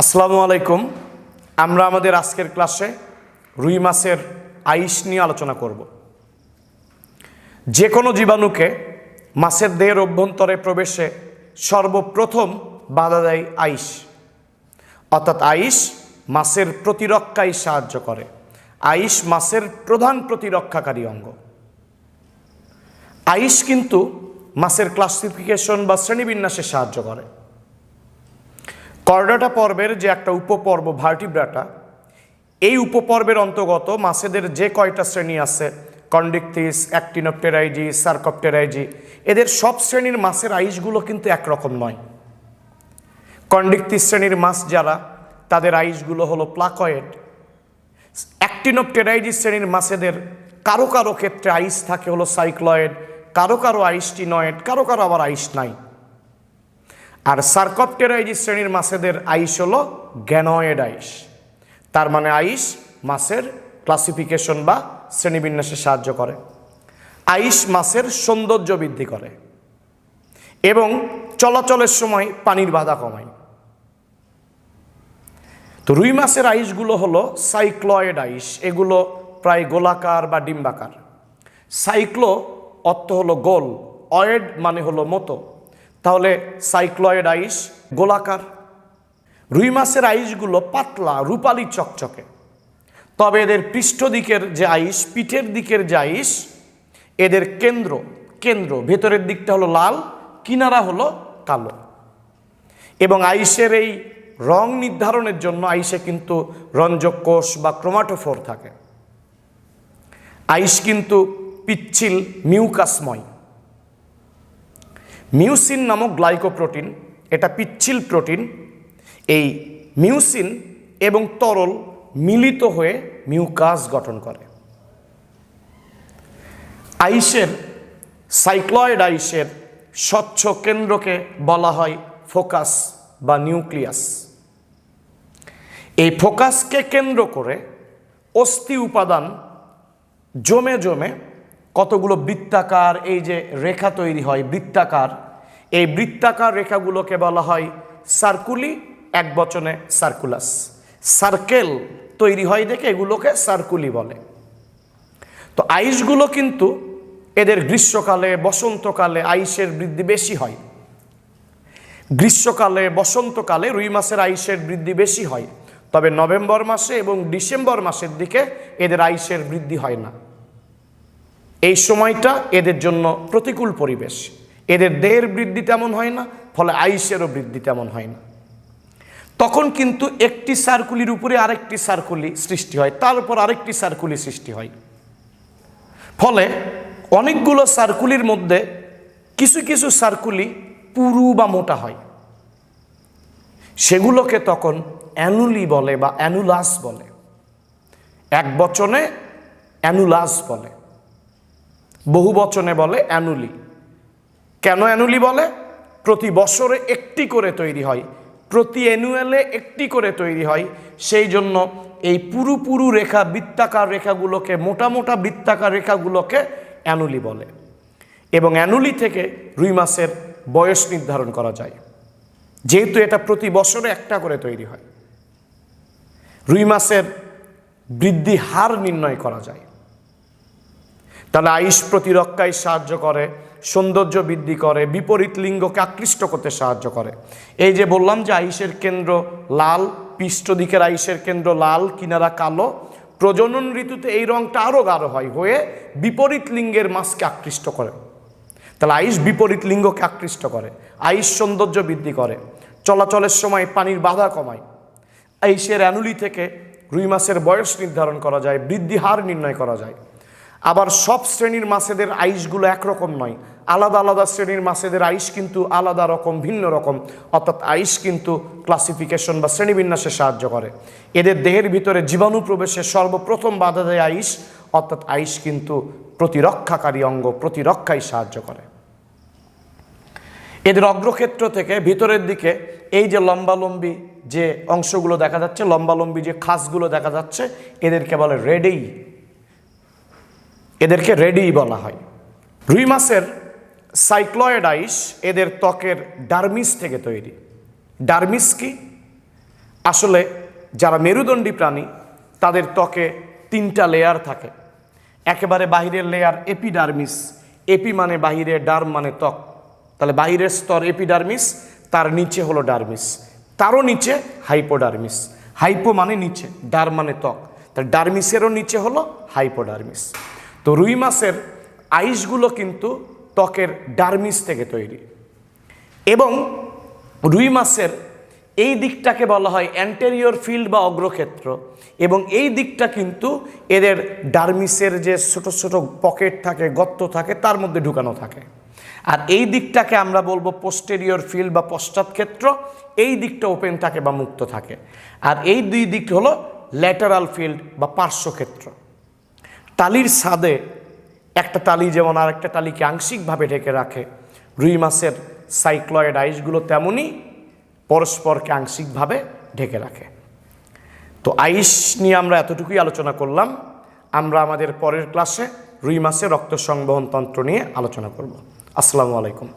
আসসালামু আলাইকুম। আমরা আমাদের আজকের ক্লাসে রুই মাছের আইস নিয়ে আলোচনা করব। যে কোনো জীবাণুকে মাছের দেহের অভ্যন্তরে প্রবেশে সর্বপ্রথম বাধা দেয় আইস, অর্থাৎ আইস মাছের প্রতিরক্ষায় সাহায্য করে। আইস মাছের প্রধান প্রতিরক্ষাকারী অঙ্গ। আইস কিন্তু মাছের ক্লাসিফিকেশন বা শ্রেণীবিন্যাসে সাহায্য করে। কর্ডাটা পর্বের যে একটা উপপর্ব ভার্টিব্রাটা, এই উপপর্বের অন্তর্গত মাছেদের যে কয়টা শ্রেণী আছে, কন্ডিকথিস, অ্যাক্টিনোপটেরাইজি, সার্কোপটেরাইজি, এদের সব শ্রেণীর মাছের আইসগুলো কিন্তু একরকম নয়। কন্ডিকথিস শ্রেণীর মাছ যারা, তাদের আইসগুলো হলো প্লাকয়েড। অ্যাক্টিনোপটেরাইজি শ্রেণীর মাছেদের কারো কারো ক্ষেত্রে আইস থাকে হলো সাইক্লয়েড, কারো কারো আইসটিনয়েড, কারো কারো আবার আইস নাই। আর সার্কোপটেরাইজি শ্রেণীর মাছেদের আইস হলো গ্যানয়েড আইস। তার মানে আইস মাছের ক্লাসিফিকেশন বা শ্রেণীবিন্যাসে সাহায্য করে। আইস মাছের সৌন্দর্য বৃদ্ধি করে এবং চলাচলের সময় পানির বাধা কমায়। তো রুই মাছের আইসগুলো হলো সাইক্লয়েড আইস। এগুলো প্রায় গোলাকার বা ডিম্বাকার। সাইক্লো অর্থ হলো গোল, অয়েড মানে হলো মতো, তাহলে সাইক্লয়েড আইস গোলাকার। রুই মাছের আইসগুলো পাতলা, রূপালি চকচকে। তবে এদের পৃষ্ঠ দিকের যে আইস, পিঠের দিকের যে আইস, এদের কেন্দ্র ভেতরের দিকটা হলো লাল, কিনারা হলো কালো। এবং আইসের এই রং নির্ধারণের জন্য আইসে কিন্তু রঞ্জক কোষ বা ক্রোমাটোফোর থাকে। আইস কিন্তু পিচ্ছিল মিউকাসময়। মিউসিন নামক গ্লাইকোপ্রোটিন, এটা পিচ্ছিল প্রোটিন। এই মিউসিন এবং তরল মিলিত হয়ে মিউকাস গঠন করে। আইসের, সাইক্লয়েড আইসের স্বচ্ছ কেন্দ্রকে বলা হয় ফোকাস বা নিউক্লিয়াস। এই ফোকাসকে কেন্দ্র করে অস্থি উপাদান জমে জমে কতগুলো বৃত্তাকার এই যে রেখা তৈরি হয়, বৃত্তাকার, এই বৃত্তাকার রেখাগুলোকে বলা হয় সার্কুলি, এক বচনে সার্কুলাস। সার্কেল তৈরি হয় দেখে এগুলোকে সার্কুলি বলে। তো আইসগুলো কিন্তু এদের গ্রীষ্মকালে বসন্তকালে আইসের বৃদ্ধি বেশি হয়। গ্রীষ্মকালে বসন্তকালে রুই মাছের আইসের বৃদ্ধি বেশি হয়, তবে নভেম্বর মাসে এবং ডিসেম্বর মাসের দিকে এদের আইসের বৃদ্ধি হয় না। এই সময়টা এদের জন্য প্রতিকূল পরিবেশ। এদের দেহের বৃদ্ধি তেমন হয় না, ফলে আইসেরও বৃদ্ধি তেমন হয় না। তখন কিন্তু একটি সার্কুলির উপরে আরেকটি সার্কুলি সৃষ্টি হয়, তার উপর আরেকটি সার্কুলি সৃষ্টি হয়। ফলে অনেকগুলো সার্কুলির মধ্যে কিছু কিছু সার্কুলি পুরু বা মোটা হয়। সেগুলোকে তখন অ্যানুলি বলে বা অ্যানুলাস বলে। এক বচনে অ্যানুলাস বলে, বহু বচনে বলে অ্যানুলি। কেন অ্যানুলি বলে? প্রতি বছরে একটি করে তৈরি হয়, প্রতি অ্যানুয়ালে একটি করে তৈরি হয়। সেই জন্য এই পুরু পুরু রেখা, বৃত্তাকার রেখাগুলোকে, মোটা মোটা বৃত্তাকার রেখাগুলোকে অ্যানুলি বলে। এবং অ্যানুলি থেকে রুই মাছের বয়স নির্ধারণ করা যায়, যেহেতু এটা প্রতি বছরে একটা করে তৈরি হয়। রুই মাছের বৃদ্ধি হার নির্ণয় করা যায়। তাহলে আইস প্রতিরক্ষায় সাহায্য করে, সৌন্দর্য বৃদ্ধি করে, বিপরীত লিঙ্গকে আকৃষ্ট করতে সাহায্য করে। এই যে বললাম যে আইসের কেন্দ্র লাল, পৃষ্ঠ দিকের আইসের কেন্দ্র লাল, কিনারা কালো। প্রজনন ঋতুতে এই রংটা আরও গাঢ় হয়, হয়ে বিপরীত লিঙ্গের মাছকে আকৃষ্ট করে। তাহলে আইস বিপরীত লিঙ্গকে আকৃষ্ট করে, আইস সৌন্দর্য বৃদ্ধি করে, চলাচলের সময় পানির বাধা কমায়। আইসের অ্যানুলি থেকে রুই মাছের বয়স নির্ধারণ করা যায়, বৃদ্ধি হার নির্ণয় করা যায়। আবার সব শ্রেণীর মাছেদের আইসগুলো একরকম নয়, আলাদা আলাদা শ্রেণীর মাছেদের আইস কিন্তু আলাদা রকম, ভিন্ন রকম। অর্থাৎ আইস কিন্তু ক্লাসিফিকেশন বা শ্রেণীবিন্যাসে সাহায্য করে। এদের দেহের ভিতরে জীবাণু প্রবেশে সর্বপ্রথম বাধা দেয় আইস, অর্থাৎ আইস কিন্তু প্রতিরক্ষাকারী অঙ্গ, প্রতিরক্ষায় সাহায্য করে। এদের অগ্রক্ষেত্র থেকে ভিতরের দিকে এই যে লম্বালম্বি যে অংশগুলো দেখা যাচ্ছে, লম্বালম্বি যে খাসগুলো দেখা যাচ্ছে, এদেরকে বলে রেডেই। এদেরকে রেডেই বলা হয়। রুই মাছের সাইক্লয়েড আইস এদের ত্বকের ডার্মিস থেকে তৈরি। ডার্মিস কি? আসলে যারা মেরুদণ্ডী প্রাণী তাদের ত্বকে 3টা লেয়ার থাকে। একেবারে বাহিরের লেয়ার এপিডার্মিস, এপি মানে বাহিরে, ডার্ম মানে ত্বক, তাহলে বাহিরের স্তর এপিডার্মিস, তার নিচে হলো ডার্মিস, তারও নিচে হাইপোডার্মিস। হাইপো মানে নিচে, ডার্ম মানে ত্বক, তার ডার্মিসেরও নিচে হলো হাইপোডার্মিস। তো রুই মাছের আইসগুলো কিন্তু ত্বকের ডার্মিস থেকে তৈরি, এবং রুই মাছের এই দিকটাকে বলা হয় অ্যান্টেরিয়র ফিল্ড বা অগ্রক্ষেত্র, এবং এই দিকটা কিন্তু এদের ডার্মিসের যে ছোট ছোট পকেট থাকে, গর্ত থাকে, তার মধ্যে ঢুকানো থাকে। আর এই দিকটাকে আমরা বলবো পোস্টেরিয়র ফিল্ড বা পশ্চাৎক্ষেত্র, এই দিকটা ওপেন থাকে বা মুক্ত থাকে। আর এই দুই দিক হলো ল্যাটারাল ফিল্ড বা পার্শ্বক্ষেত্র। টালির ছাদে একটা টালি যেমন আর একটা টালিকে আংশিকভাবে ঢেকে রাখে, রুই মাছের সাইক্লয়েড আইসগুলো তেমনই পরস্পরকে আংশিকভাবে ঢেকে রাখে। তো আইস নিয়ে আমরা এতটুকুই আলোচনা করলাম। আমরা আমাদের পরের ক্লাসে রুই মাছের রক্ত সংবহন তন্ত্র নিয়ে আলোচনা করব। আসসালামু আলাইকুম।